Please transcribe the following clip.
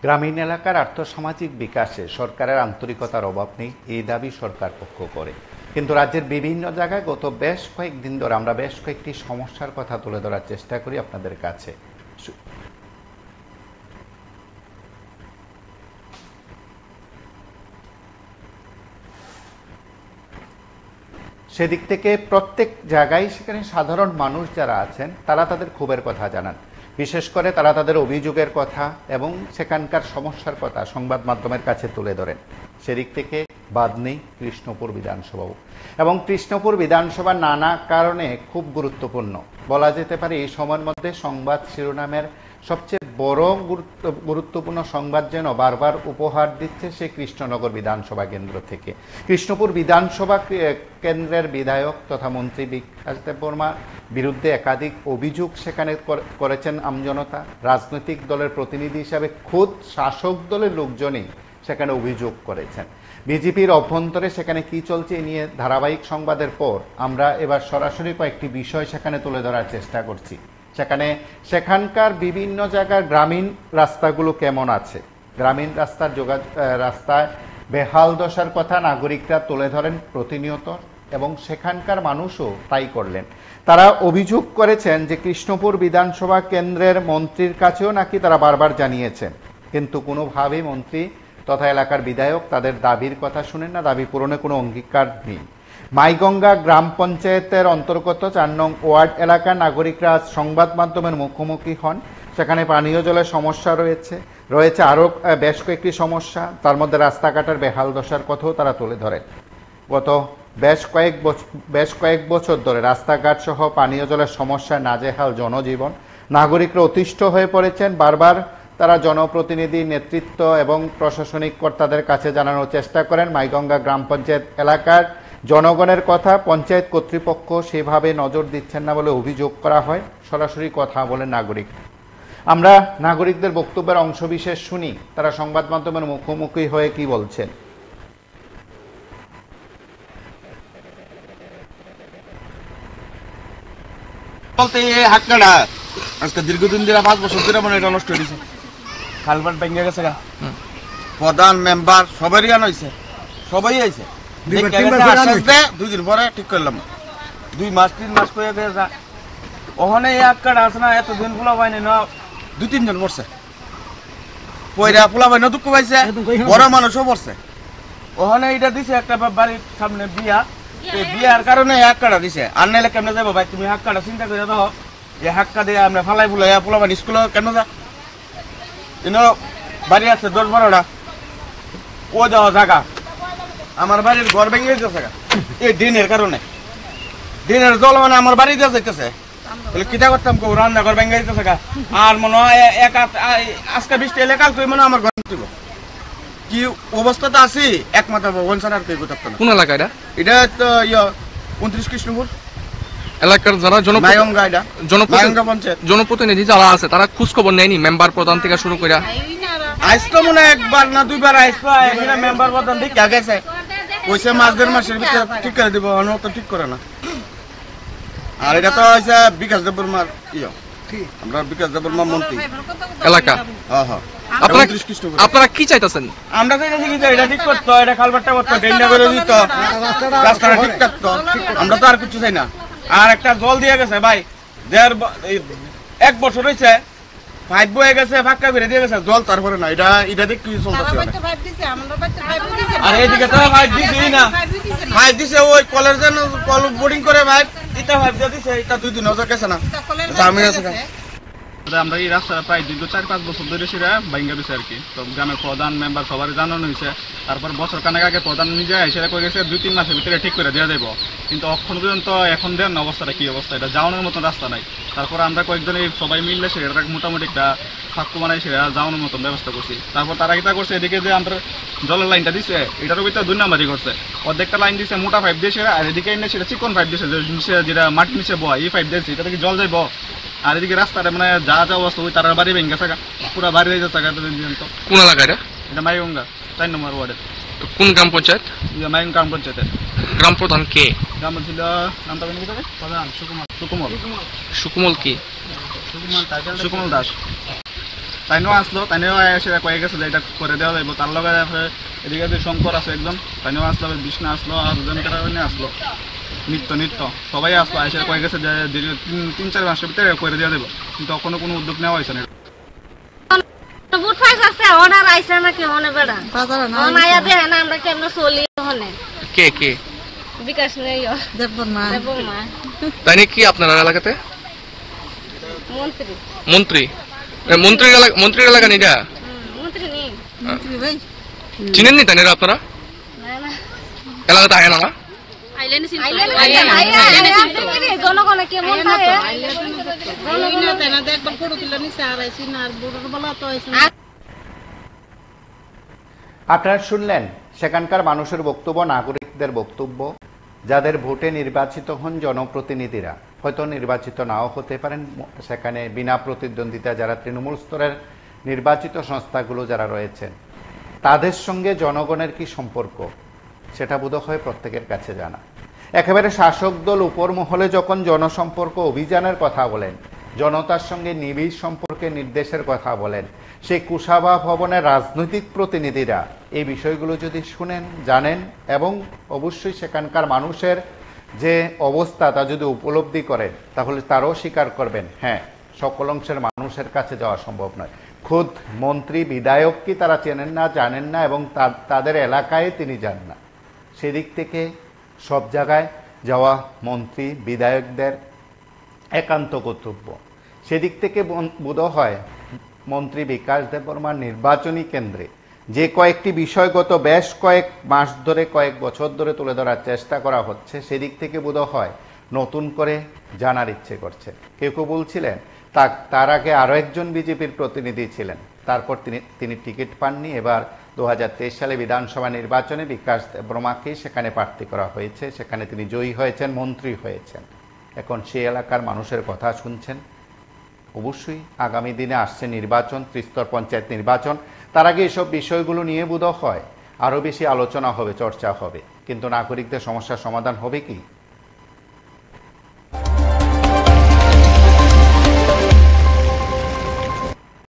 গ্রামীণ এলাকার আর্থসামাজিক বিকাশে সরকারের আন্তরিকতার অভাব নেই, এই দাবি সরকার পক্ষ করে। কিন্তু রাজ্যের বিভিন্ন জায়গায় গত বেশ কয়েকদিন ধরে আমরা বেশ কয়েকটি সমস্যার কথা তুলে ধরার চেষ্টা করি আপনাদের কাছে। সেদিক থেকে প্রত্যেক জায়গায় সেখানে সাধারণ মানুষ যারা আছেন তারা তাদের ক্ষোভের কথা জানান, বিশেষ করে তারা তাদের অভিযোগের কথা এবং সেখানকার সমস্যার কথা সংবাদ মাধ্যমের কাছে তুলে ধরেন। সেদিক থেকে বাদ নেই কৃষ্ণপুর বিধানসভাও, এবং কৃষ্ণপুর বিধানসভা নানা কারণে খুব গুরুত্বপূর্ণ বলা যেতে পারে। এই সময়ের মধ্যে সংবাদ শিরোনামের সবচেয়ে বড় গুরুত্বপূর্ণ সংবাদ যেন বারবার উপহার দিচ্ছে সেই কৃষ্ণনগর বিধানসভা কেন্দ্র থেকে। কৃষ্ণপুর বিধানসভা কেন্দ্রের বিধায়ক তথা মন্ত্রী বিকাশ দেববর্মার বিরুদ্ধে একাধিক অভিযোগ সেখানে করেছেন আমজনতা। রাজনৈতিক দলের প্রতিনিধি হিসাবে খোদ শাসক দলের লোকজনই সেখানে অভিযোগ করেছেন। বিজেপির অভ্যন্তরে সেখানে কি চলছে এ নিয়ে ধারাবাহিক সংবাদের পর আমরা এবার সরাসরি কয়েকটি বিষয় সেখানে তুলে ধরার চেষ্টা করছি। সেখানকার বিভিন্ন জায়গার গ্রামীণ রাস্তাগুলো কেমন আছে, গ্রামীণ রাস্তায় বেহাল দশার কথা নাগরিকরা তুলে ধরেন প্রতিনিয়ত, এবং সেখানকার মানুষও তাই করলেন। তারা অভিযোগ করেছেন যে কৃষ্ণপুর বিধানসভা কেন্দ্রের মন্ত্রীর কাছেও নাকি তারা বারবার জানিয়েছেন, কিন্তু কোনোভাবেই মন্ত্রী তথা এলাকার বিধায়ক তাদের দাবির কথা শুনেন না, দাবি পূরণে কোনো অঙ্গীকার নেই। মাইগঙ্গা গ্রাম পঞ্চায়েতের অন্তর্গত 4 নং ওয়ার্ড এলাকার নাগরিকরা আজ সংবাদ মাধ্যমের মুখোমুখি হন। সেখানে পানীয় জলের সমস্যা রয়েছে আরও বেশ কয়েকটি সমস্যা, তার মধ্যে রাস্তাঘাটের বেহাল দশার কথাও তারা তুলে ধরেন। গত বেশ কয়েক বছর ধরে রাস্তাঘাট সহ পানীয় জলের সমস্যায় নাজেহাল জনজীবন, নাগরিকরা অতিষ্ঠ হয়ে পড়েছেন। বারবার তারা জনপ্রতিনিধি, নেতৃত্ব এবং প্রশাসনিক কর্তাদের কাছে জানানোর চেষ্টা করেন মাইগঙ্গা গ্রাম পঞ্চায়েত এলাকার জনগণের কথা পঞ্চায়েত কর্তৃপক্ষ সেভাবে নজর দিচ্ছেন না বলে অভিযোগ করা হয়। সরাসরি কথা বলেন নাগরিক। আমরা নাগরিকদের বক্তব্যের অংশবিশেষ শুনি, তারা সংবাদ মাধ্যমের মুখোমুখি হয়ে কি বলছেন। বলতে এই হাক্কাটা আজকে দীর্ঘদিন ধরে 5 বছর ধরে মনে এটা নষ্ট হয়েছে, খালবাট ভেঙে গেছে। প্রধান মেম্বার সবারই আনা হয়েছে, সবাই আইছে, 2 দিন পরে ঠিক করলাম। 2 মাস 3 মাস করে গেছে। ওখানে এই হাক্কাটা আছে না, এতদিন পোলা পাইনি না, 2-3 জন পড়ছে পয়রা, পোলা পাইনি দুঃখ পাইছে, বড় মানুষও পড়ছে। ওখানে এটা দিছে একটা বাড়ির সামনে বিয়া, বিয়ার কারণে হাক্কাটা দিছে। আর নাইলে কেমনে যাবো ভাই, তুমি হাক্কাটা চিন্তা করে দাও, এই হাক্কা দিয়ে আমরা ফালাই ফুলাই পোলা পাইনি স্কুলে কেন যা। বাড়ি আছে 10-12টা, ও যাওয়া জায়গা আমার বাড়ির ঘর ভেঙে যেতেছে এই দিনের কারণে। দিনের জল মানে আমার বাড়ি দিয়ে যাইতেছে, কিটা করতাম কেউ রান্নাঘর ভেঙে যেতেছে। আর মনে হয় আজকে বৃষ্টি এলে কাল তুই মনে হয় আমার ঘর দিব কি অবস্থাতে আছি, একমাত্র ভগবান ছাড়া আর কেউ করতে না। কোন এলাকা এটা? এটা তো 29 কৃষ্ণপুর এলাকার যারা জনপ্রতিনিধি যারা আছে তারা খোঁজ খবর নেয়নি, মেম্বার প্রধান থেকে শুরু করে আইসলো মনে হয় 1বার না 2বার আইসলো। এখানে মেম্বার প্রধান ঠিক গেছে, কইছে মাসের ভিতরে ঠিক করে দিব, অন্য তো ঠিক করে না। আর এটা তো হচ্ছে বিকাশ দেববর্মার আমরা বিকাশ দেববর্মা মন্ত্রী এলাকা। আপনারা কি চাইতেছেন? আমরা চাইতেছি কি এটা ঠিক করতো, এটা খালবাটটা করতো, ড্রেনটা করে দিত, রাস্তাটা ঠিক থাকতো। আমরা তো আর কিছু চাই না। আর একটা জল দিয়ে গেছে ভাই, 1 বছর হয়েছে, 5 বয়ে গেছে, ফাঁকা করে দিয়ে গেছে জল, তারপরে না এটা দেখ কি চলতেছে। আর এইদিকে তো 5 দিছেই না, 5 দিছে ওই কলের জন্য কল বোর্ডিং করে ভাই, এটা 5 দিয়ে দিছে, এটা 2 দিন হয়ে গেছে না, আমি আছে। আমরা এই রাস্তাটা প্রায় দীর্ঘ 4-5 বছর ধরে সেটা ভাঙ্গা দিচ্ছে আর কি। তো গ্রামের প্রধান মেম্বার সবার জানানো হয়েছে, তারপর বছর কানেক আগে প্রধান নিজে সেটা করে গেছে 2-3 মাসের ভিতরে ঠিক করে দেওয়া যাবো, কিন্তু অক্ষণ পর্যন্ত এখন দেন না। অবস্থাটা কি অবস্থা, এটা যাওয়ানোর মতন রাস্তা নাই। তারপর আমরা কয়েকজন সবাই মিললে সেটা মোটামুটি একটা ফাঁকু বানাই সেটা যাওয়ানোর মতন ব্যবস্থা করছি। তারপর তারা কিতা করছে, এদিকে যে আমরা জলের লাইনটা দিচ্ছে এটারও ভিতরে 2 নাম্বারই করছে। অর্ধেকটা লাইন দিচ্ছে মোটা 5 দিয়ে সেটা, আর এদিকে এনে সেটা চিকন 5 দিয়েছে, যেটা মাটি নিচে বয় এই 5 দিয়েছে, এটা থেকে জল যাইব। আর এদিকে রাস্তাটা মানে যা অবস্থা ওই তার বাড়ি ভেঙে গেছে, পুরো বাড়ি হয়ে যাচ্ছে। কোন এলাকা এটা? এটা মাইগঙ্গা 4 নম্বর ওয়ার্ডের। কোন গ্রাম পঞ্চায়েত? মাইগঙ্গা গ্রাম পঞ্চায়েতের। গ্রাম প্রধান কে? গ্রাম ছিল নামটা কি প্রধান সুকুমল। সুকুমল কি? সুকুমল দাস। তাইনও আসলো, তাইনও এসে কয়ে গেছে যে এটা করে দেওয়া যাইব। তার লগে এদিকে যে শঙ্কর আছে একজন, তাইনও আসলো, বিষ্ণু আসলো, আর দুজন কারণে আসলো, নিত্য সবাই আসলো, এসে কয়ে গেছে যে 3-4 মাসের ভিতরে করে দেওয়া যাবো, কিন্তু এখনো কোনো উদ্যোগ নেওয়া হয়েছে না। বুট ফাইস আছে অনার আইছে নাকি মনে বেড়া অনায়া দেখে না আমরা কেমন চলি ওখানে কে বিকাশ নেই দেবমা তাই কি আপনার এলাকাতে মন্ত্রী মন্ত্রীর এলাকা নিটা মন্ত্রী নেই চিনেননি তাই আপনারা না এলাকাতে আয় না জনগণে কেমন থাকে আপনারা শুনলেন সেখানকার মানুষের বক্তব্য, নাগরিকদের বক্তব্য। যাদের ভোটে নির্বাচিত হন জনপ্রতিনিধিরা, হয়তো নির্বাচিত নাও হতে পারেন, সেখানে বিনা প্রতিদ্বন্দ্বিতা যারা তৃণমূল স্তরের নির্বাচিত সংস্থাগুলো যারা রয়েছেন, তাদের সঙ্গে জনগণের কি সম্পর্ক সেটা বোধহয় প্রত্যেকের কাছে জানা। একেবারে শাসক দল উপর মহলে যখন জনসম্পর্ক অভিযানের কথা বলেন, জনতার সঙ্গে নিবিড় সম্পর্কে নির্দেশের কথা বলেন, সেই কুশাভা ভবনের রাজনৈতিক প্রতিনিধিরা এই বিষয়গুলো যদি শুনেন, জানেন এবং অবশ্যই সেখানকার মানুষের যে অবস্থা তা যদি উপলব্ধি করেন, তাহলে তারাও স্বীকার করবেন হ্যাঁ, সকল অংশের মানুষের কাছে যাওয়া সম্ভব নয়। খুদ মন্ত্রী বিধায়ক কি তারা চেনেন না, জানেন না এবং তাদের এলাকায় তিনি যান না। সেদিক থেকে সব জায়গায় যাওয়া মন্ত্রী বিধায়কদের একান্ত কর্তব্য। সেদিক থেকে বোধ হয় মন্ত্রী বিকাশ দেববর্মার নির্বাচনী কেন্দ্রে যে কয়েকটি বিষয় গত বেশ কয়েক মাস ধরে, কয়েক বছর ধরে তুলে ধরার চেষ্টা করা হচ্ছে, সেদিক থেকে বোধ হয় নতুন করে জানার ইচ্ছে করছে। কেউ বলছিলেন তার আগে আরো একজন বিজেপির প্রতিনিধি ছিলেন, তারপর তিনি টিকিট পাননি। এবার 2023 সালে বিধানসভা নির্বাচনে বিকাশ দেববর্মাকে সেখানে প্রার্থী করা হয়েছে, সেখানে তিনি জয়ী হয়েছেন, মন্ত্রী হয়েছেন। এখন সেই এলাকার মানুষের কথা শুনছেন। অবশ্যই আগামী দিনে আসছে নির্বাচন, ত্রিস্তর পঞ্চায়েত নির্বাচন। তার আগে এসব বিষয়গুলো নিয়ে বোধ হয় আরো বেশি আলোচনা হবে, চর্চা হবে, কিন্তু নাগরিকদের সমস্যার সমাধান হবে কি